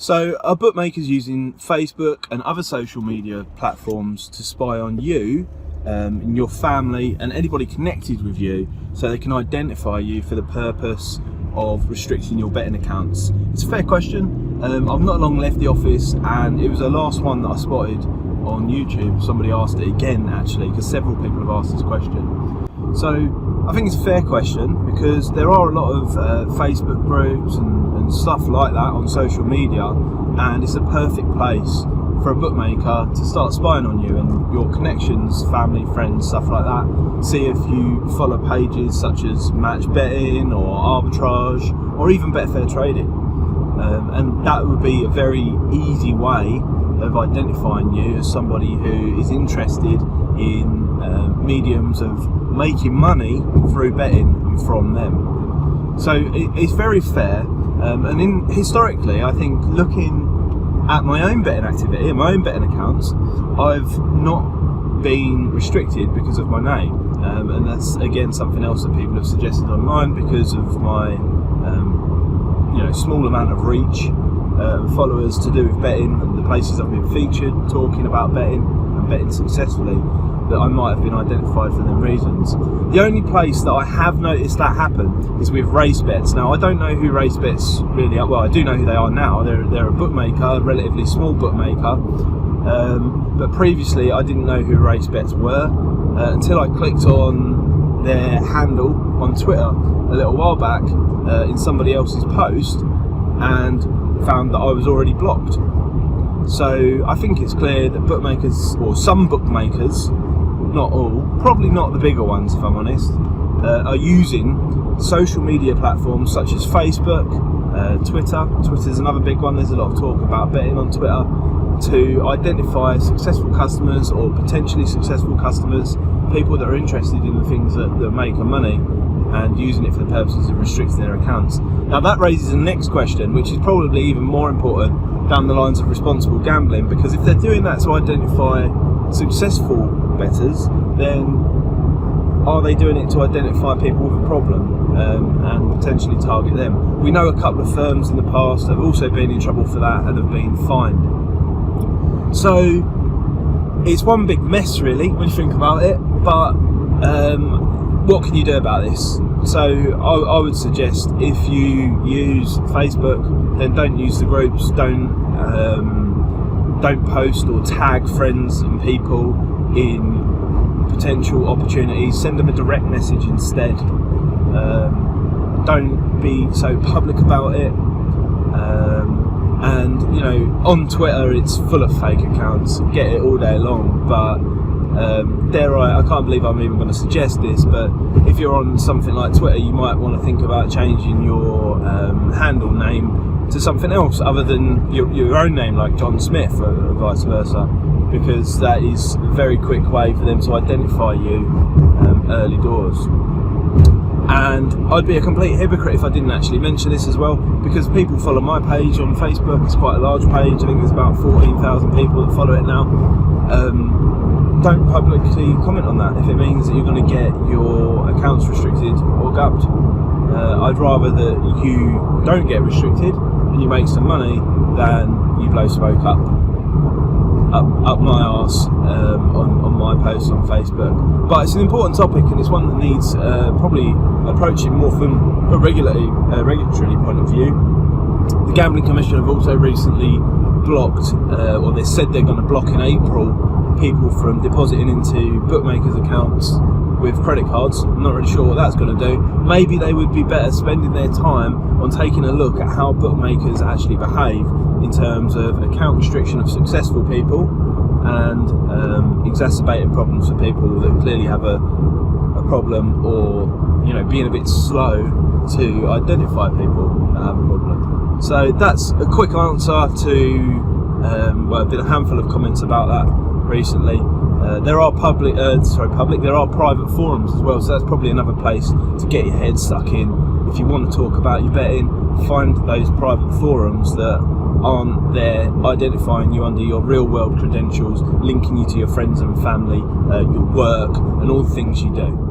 So are bookmakers using Facebook and other social media platforms to spy on you and your family and anybody connected with you, so they can identify you for the purpose of restricting your betting accounts? It's a fair question. I've not long left the office, and it was the last one that I spotted on YouTube. Somebody asked it again, actually, because several people have asked this question. So I think it's a fair question, because there are a lot of Facebook groups and stuff like that on social media, and it's a perfect place for a bookmaker to start spying on you and your connections, family, friends, stuff like that. See if you follow pages such as match betting or arbitrage or even Betfair trading, and that would be a very easy way of identifying you as somebody who is interested in mediums of making money through betting and from them. So it's very fair, and historically, I think, looking at my own betting activity and my own betting accounts, I've not been restricted because of my name, and that's again something else that people have suggested online because of my small amount of reach, followers to do with betting, and the places I've been featured talking about betting and betting successfully, that I might have been identified for them reasons. The only place that I have noticed that happen is with race bets. Now, I don't know who race bets really are. Well, I do know who they are now. They're a bookmaker, a relatively small bookmaker, but previously I didn't know who race bets were until I clicked on their handle on Twitter a little while back in somebody else's post, and found that I was already blocked. So I think it's clear that bookmakers, or some bookmakers, not all, probably not the bigger ones if I'm honest, are using social media platforms such as Facebook, Twitter. Twitter's another big one. There's a lot of talk about betting on Twitter, to identify successful customers or potentially successful customers, people that are interested in the things that make them money, and using it for the purposes of restricting their accounts. Now that raises the next question, which is probably even more important down the lines of responsible gambling, because if they're doing that to identify successful bettors, then are they doing it to identify people with a problem and potentially target them? We know a couple of firms in the past have also been in trouble for that and have been fined. So it's one big mess really when you think about it, but what can you do about this? So I would suggest, if you use Facebook, then don't use the groups, don't post or tag friends and people in potential opportunities. Send them a direct message instead. Don't be so public about it. And on Twitter it's full of fake accounts, get it all day long, but I can't believe I'm even going to suggest this, but if you're on something like Twitter, you might want to think about changing your handle name to something else other than your own name, like John Smith, or vice versa, because that is a very quick way for them to identify you early doors. And I'd be a complete hypocrite if I didn't actually mention this as well, because people follow my page on Facebook. It's quite a large page. I think there's about 14,000 people that follow it now. Don't publicly comment on that if it means that you're going to get your accounts restricted or gubbed. I'd rather that you don't get restricted and you make some money than you blow smoke up my arse on my posts on Facebook. But it's an important topic, and it's one that needs probably approaching more from a regulatory point of view. The Gambling Commission have also recently blocked, or they said they're going to block in April, people from depositing into bookmakers' accounts with credit cards. I'm not really sure what that's going to do. Maybe they would be better spending their time on taking a look at how bookmakers actually behave in terms of account restriction of successful people and exacerbating problems for people that clearly have a problem, or being a bit slow to identify people that have a problem. So that's a quick answer to there've been a handful of comments about that recently. There are there are private forums as well, so that's probably another place to get your head stuck in. If you want to talk about your betting, find those private forums that aren't there identifying you under your real world credentials, linking you to your friends and family, your work, and all the things you do.